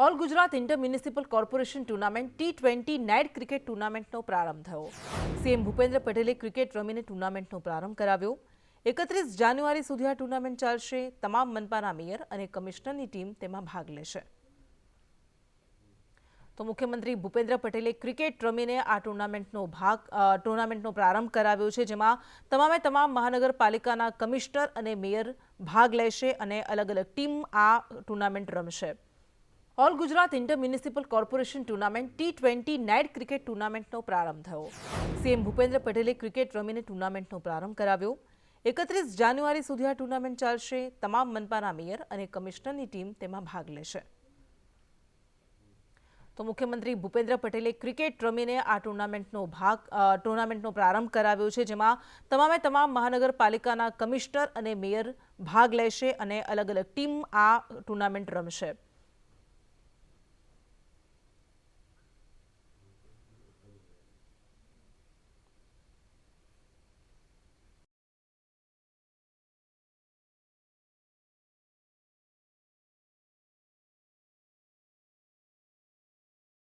All Gujarat inter municipal corporation tournament T20 night cricket ટુર્નામેન્ટનો પ્રારંભ થયો। સીએમ ભૂપેન્દ્ર પટેલે ક્રિકેટ રમીને ટુર્નામેન્ટનો પ્રારંભ કરાવ્યો। 31 જાન્યુઆરી સુધી આ ટુર્નામેન્ટ ચાલશે। તમામ મનપાના મેયર અને કમિશનરની ટીમ તેમાં ભાગ લેશે। તો મુખ્યમંત્રી ભૂપેન્દ્ર પટેલે ક્રિકેટ રમીને આ ટુર્નામેન્ટનો પ્રારંભ કરાવ્યો છે, જેમાં તમામ મહાનગરપાલિકાના કમિશનર અને મેયર ભાગ લેશે અને અલગ અલગ ટીમ આ ટુર્નામેન્ટ રમશે। All Gujarat inter municipal corporation tournament T20 night cricket ટુર્નામેન્ટનો પ્રારંભ થયો। સીએમ ભૂપેન્દ્ર પટેલે ક્રિકેટ રમીને ટુર્નામેન્ટનો પ્રારંભ કરાવ્યો। 31 જાન્યુઆરી સુધી આ ટુર્નામેન્ટ ચાલશે। તમામ મનપાના મેયર અને કમિશનરની ટીમ તેમાં ભાગ લેશે। તો મુખ્યમંત્રી ભૂપેન્દ્ર પટેલે ક્રિકેટ રમીને આ ટુર્નામેન્ટનો પ્રારંભ કરાવ્યો છે, જેમાં તમામ મહાનગરપાલિકાના કમિશનર અને મેયર ભાગ લેશે અને અલગ અલગ ટીમ આ ટુર્નામેન્ટ રમશે।